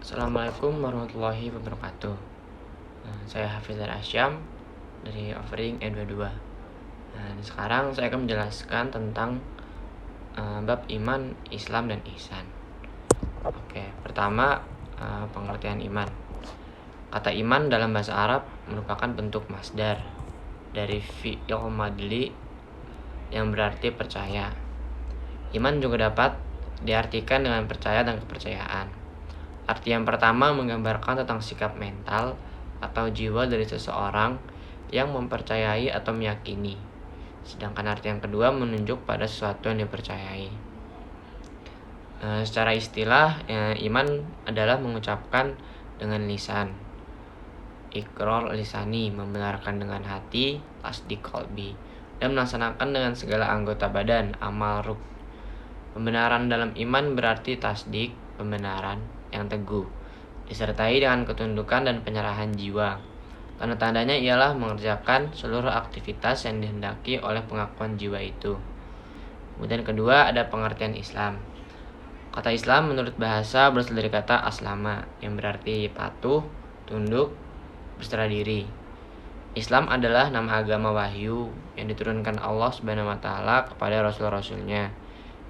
Assalamualaikum warahmatullahi wabarakatuh. Saya Hafizan Asyam dari Offering E22. Sekarang saya akan menjelaskan tentang bab iman, Islam, dan ihsan. Oke, pertama pengertian iman. Kata iman dalam bahasa Arab merupakan bentuk masdar dari fi'il madli yang berarti percaya. Iman juga dapat diartikan dengan percaya dan kepercayaan. Arti yang pertama menggambarkan tentang sikap mental atau jiwa dari seseorang yang mempercayai atau meyakini. Sedangkan arti yang kedua menunjuk pada sesuatu yang dipercayai. Secara istilah, iman adalah mengucapkan dengan lisan, iqrar lisani, membenarkan dengan hati, tasdik qalbi, dan melaksanakan dengan segala anggota badan, amal ruk. Pembenaran dalam iman berarti tasdik, pembenaran yang teguh, disertai dengan ketundukan dan penyerahan jiwa. Tanda-tandanya ialah mengerjakan seluruh aktivitas yang dihendaki oleh pengakuan jiwa itu. Kemudian kedua ada pengertian Islam. Kata Islam menurut bahasa berasal dari kata aslama yang berarti patuh, tunduk, berserah diri. Islam adalah nama agama wahyu yang diturunkan Allah Subhanahu wa taala kepada rasul-rasulnya,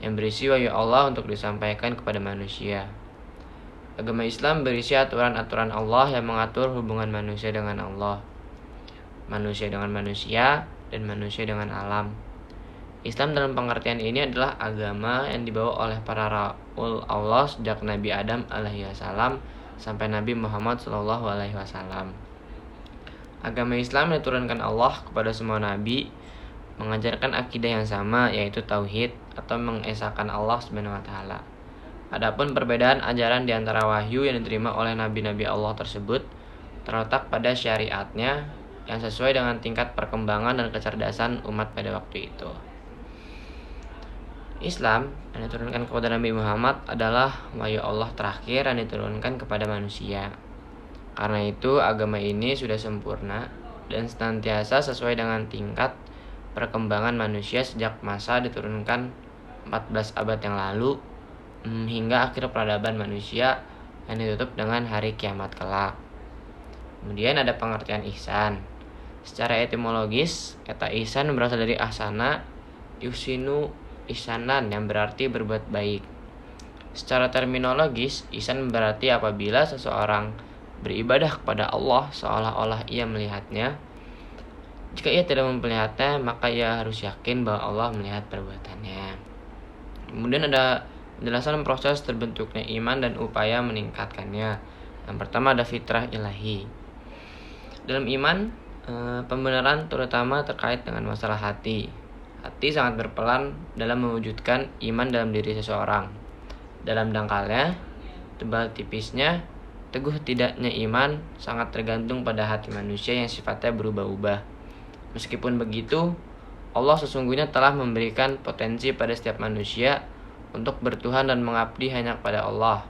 yang berisi wahyu Allah untuk disampaikan kepada manusia. Agama Islam berisi aturan-aturan Allah yang mengatur hubungan manusia dengan Allah, manusia dengan manusia, dan manusia dengan alam. Islam dalam pengertian ini adalah agama yang dibawa oleh para rasul Allah sejak Nabi Adam alaihissalam sampai Nabi Muhammad SAW. Agama Islam diturunkan Allah kepada semua nabi, mengajarkan akidah yang sama, yaitu tauhid atau mengesahkan Allah Subhanahu wa taala. Adapun perbedaan ajaran di antara wahyu yang diterima oleh nabi-nabi Allah tersebut terletak pada syariatnya yang sesuai dengan tingkat perkembangan dan kecerdasan umat pada waktu itu. Islam yang diturunkan kepada Nabi Muhammad adalah wahyu Allah terakhir yang diturunkan kepada manusia. Karena itu agama ini sudah sempurna dan senantiasa sesuai dengan tingkat perkembangan manusia sejak masa diturunkan 14 abad yang lalu hingga akhir peradaban manusia yang ditutup dengan hari kiamat kelak. Kemudian ada pengertian ihsan. Secara etimologis, kata ihsan berasal dari ahsana, yusinu, ihsanan yang berarti berbuat baik. Secara terminologis, ihsan berarti apabila seseorang beribadah kepada Allah seolah-olah ia melihatnya. Jika ia tidak melihatnya, maka ia harus yakin bahwa Allah melihat perbuatannya. Kemudian ada penjelasan proses terbentuknya iman dan upaya meningkatkannya. Yang pertama ada fitrah ilahi. Dalam iman, pembenaran terutama terkait dengan masalah hati. Hati sangat berperan dalam mewujudkan iman dalam diri seseorang. Dalam dangkalnya, tebal tipisnya, teguh tidaknya iman sangat tergantung pada hati manusia yang sifatnya berubah-ubah. Meskipun begitu, Allah sesungguhnya telah memberikan potensi pada setiap manusia untuk bertuhan dan mengabdi hanya kepada Allah,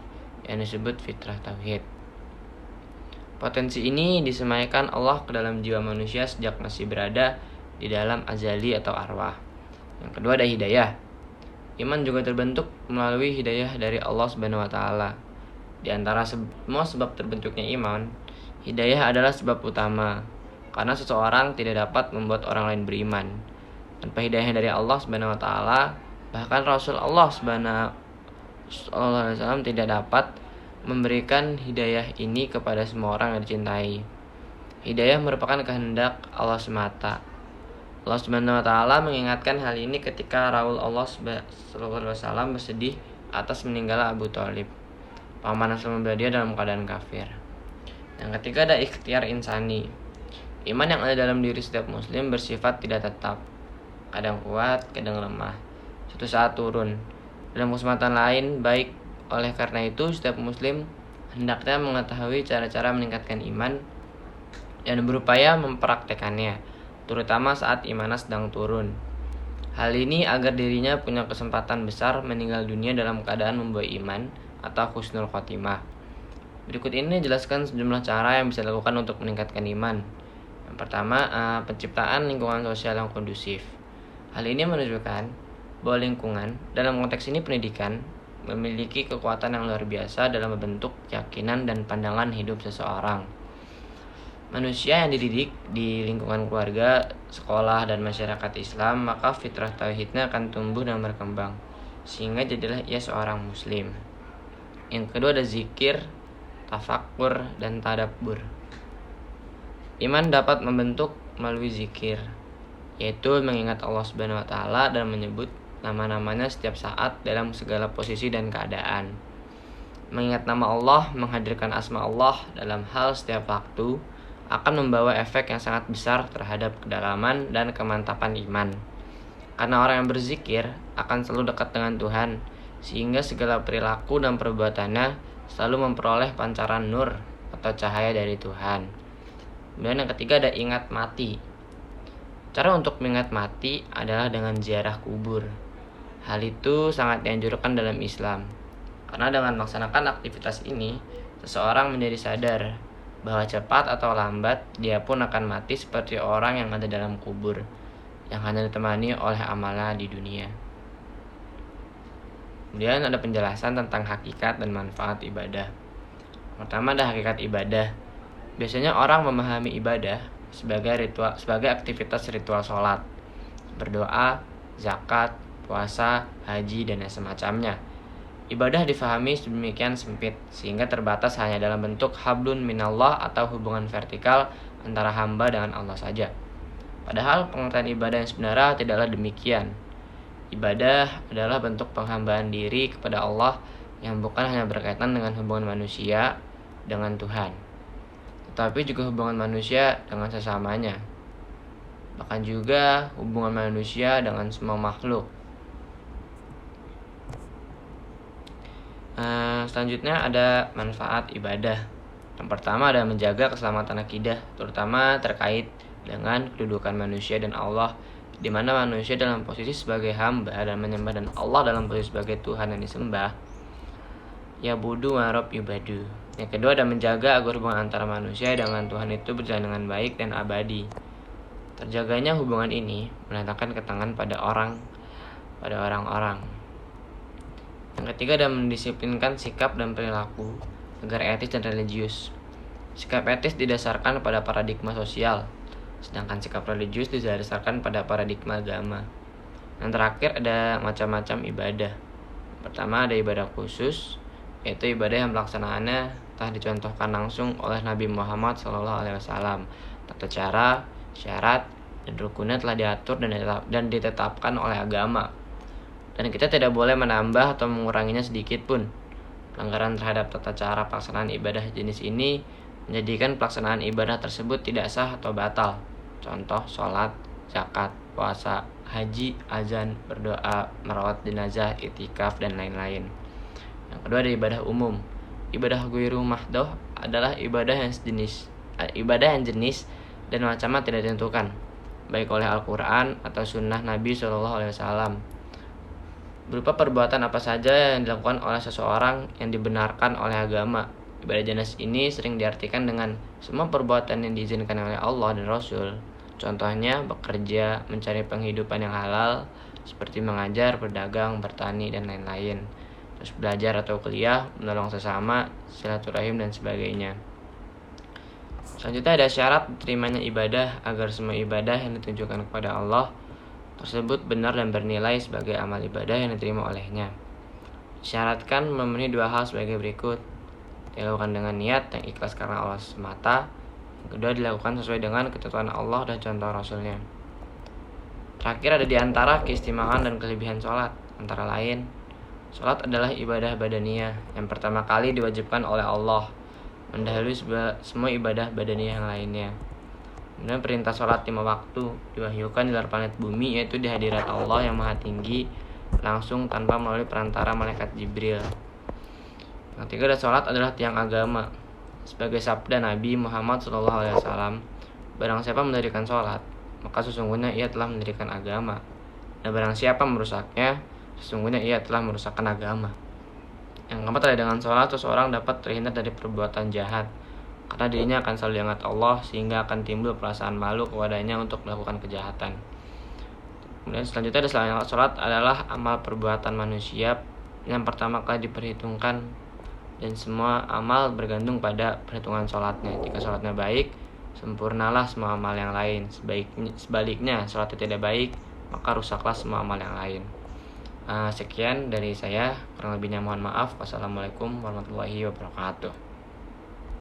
yang disebut fitrah tauhid. Potensi ini disemaikan Allah ke dalam jiwa manusia sejak masih berada di dalam azali atau arwah. Yang kedua ada hidayah. Iman juga terbentuk melalui hidayah dari Allah Subhanahu wa taala. Di antara semua sebab terbentuknya iman, hidayah adalah sebab utama, karena seseorang tidak dapat membuat orang lain beriman. Tanpa hidayah dari Allah Subhanahu wa taala, bahkan Rasul Allah SAW tidak dapat memberikan hidayah ini kepada semua orang yang dicintai. Hidayah merupakan kehendak Allah semata. Allah Subhanahu wa taala mengingatkan hal ini ketika Rasul Allah SAW bersedih atas meninggalnya Abu Thalib, paman asal dia dalam keadaan kafir. Yang ketiga ada ikhtiar insani. Iman yang ada dalam diri setiap muslim bersifat tidak tetap, kadang kuat, kadang lemah, suatu saat turun dalam kesempatan lain baik. Oleh karena itu setiap muslim hendaknya mengetahui cara-cara meningkatkan iman dan berupaya mempraktekannya, terutama saat imannya sedang turun. Hal ini agar dirinya punya kesempatan besar meninggal dunia dalam keadaan membawa iman atau husnul khotimah. Berikut ini jelaskan sejumlah cara yang bisa dilakukan untuk meningkatkan iman. Yang pertama, penciptaan lingkungan sosial yang kondusif. Hal ini menunjukkan bahwa lingkungan, dalam konteks ini pendidikan, memiliki kekuatan yang luar biasa dalam membentuk keyakinan dan pandangan hidup seseorang. Manusia yang dididik di lingkungan keluarga, sekolah, dan masyarakat Islam, maka fitrah tauhidnya akan tumbuh dan berkembang, sehingga jadilah ia seorang muslim. Yang kedua ada zikir, tafakur, dan tadabbur. Iman dapat membentuk melalui zikir, yaitu mengingat Allah Subhanahu wa taala dan menyebut nama-namanya setiap saat dalam segala posisi dan keadaan. Mengingat nama Allah, menghadirkan asma Allah dalam hal setiap waktu akan membawa efek yang sangat besar terhadap kedalaman dan kemantapan iman. Karena orang yang berzikir akan selalu dekat dengan Tuhan, sehingga segala perilaku dan perbuatannya selalu memperoleh pancaran nur atau cahaya dari Tuhan. Kemudian yang ketiga ada ingat mati. Cara untuk mengingat mati adalah dengan ziarah kubur. Hal itu sangat dianjurkan dalam Islam, karena dengan melaksanakan aktivitas ini, seseorang menjadi sadar bahwa cepat atau lambat dia pun akan mati seperti orang yang ada dalam kubur, yang hanya ditemani oleh amalnya di dunia. Kemudian ada penjelasan tentang hakikat dan manfaat ibadah. Pertama ada hakikat ibadah. Biasanya orang memahami ibadah sebagai aktivitas ritual sholat, berdoa, zakat, puasa, haji, dan semacamnya. Ibadah difahami sedemikian sempit sehingga terbatas hanya dalam bentuk hablun minallah atau hubungan vertikal antara hamba dengan Allah saja. Padahal pengertian ibadah yang sebenarnya tidaklah demikian. Ibadah adalah bentuk penghambaan diri kepada Allah yang bukan hanya berkaitan dengan hubungan manusia dengan Tuhan, tetapi juga hubungan manusia dengan sesamanya, bahkan juga hubungan manusia dengan semua makhluk. Selanjutnya ada manfaat ibadah. Yang pertama ada menjaga keselamatan akidah, terutama terkait dengan kedudukan manusia dan Allah, di mana manusia dalam posisi sebagai hamba dan menyembah, dan Allah dalam posisi sebagai Tuhan yang disembah. Ya budu warab ibadu. Yang kedua ada menjaga agar hubungan antara manusia dengan Tuhan itu berjalan dengan baik dan abadi. Terjaganya hubungan ini mendatangkan ketenangan pada orang-orang. Yang ketiga adalah mendisiplinkan sikap dan perilaku agar etis dan religius. Sikap etis didasarkan pada paradigma sosial, sedangkan sikap religius didasarkan pada paradigma agama. Yang terakhir ada macam-macam ibadah. Pertama ada ibadah khusus, yaitu ibadah yang pelaksanaannya telah dicontohkan langsung oleh Nabi Muhammad SAW. Tata cara, syarat, dan rukunnya telah diatur dan ditetapkan oleh agama, dan kita tidak boleh menambah atau menguranginya sedikit pun. Pelanggaran terhadap tata cara pelaksanaan ibadah jenis ini menjadikan pelaksanaan ibadah tersebut tidak sah atau batal. Contoh sholat, zakat, puasa, haji, azan, berdoa, merawat jenazah, itikaf, dan lain-lain. Yang kedua ada ibadah umum. Ibadah ghairu mahdoh adalah ibadah yang jenis dan macamnya tidak ditentukan, baik oleh Al-Quran atau sunnah Nabi SAW. Berupa perbuatan apa saja yang dilakukan oleh seseorang yang dibenarkan oleh agama. Ibadah jenis ini sering diartikan dengan semua perbuatan yang diizinkan oleh Allah dan Rasul. Contohnya bekerja, mencari penghidupan yang halal, seperti mengajar, berdagang, bertani, dan lain-lain. Terus belajar atau kuliah, menolong sesama, silaturahim, dan sebagainya. Selanjutnya ada syarat diterimanya ibadah agar semua ibadah yang ditujukan kepada Allah tersebut benar dan bernilai sebagai amal ibadah yang diterima olehnya. Syaratkan memenuhi dua hal sebagai berikut. Dilakukan dengan niat yang ikhlas karena Allah semata. Yang kedua dilakukan sesuai dengan ketentuan Allah dan contoh Rasulnya. Terakhir ada di antara keistimewaan dan kelebihan sholat. Antara lain, sholat adalah ibadah badaniyah yang pertama kali diwajibkan oleh Allah, mendahului semua ibadah badaniyah yang lainnya. Kemudian perintah sholat 5 waktu diwahyukan di luar planet bumi, yaitu di hadirat Allah yang maha tinggi, langsung tanpa melalui perantara malaikat Jibril. Yang ketiga ada sholat adalah tiang agama. Sebagai sabda Nabi Muhammad SAW, barang siapa mendirikan sholat, maka sesungguhnya ia telah mendirikan agama. Dan barang siapa merusaknya, sesungguhnya ia telah merusakkan agama. Yang keempat adalah dengan sholat seseorang dapat terhindar dari perbuatan jahat, karena dirinya akan selalu diingat Allah, sehingga akan timbul perasaan malu kepadanya untuk melakukan kejahatan. Kemudian selanjutnya ada sholat adalah amal perbuatan manusia yang pertama kali diperhitungkan, dan semua amal bergantung pada perhitungan sholatnya. Jika sholatnya baik, sempurnalah semua amal yang lain. Sebaliknya, sholatnya tidak baik, maka rusaklah semua amal yang lain. Sekian dari saya, kurang lebihnya mohon maaf. Wassalamualaikum warahmatullahi wabarakatuh.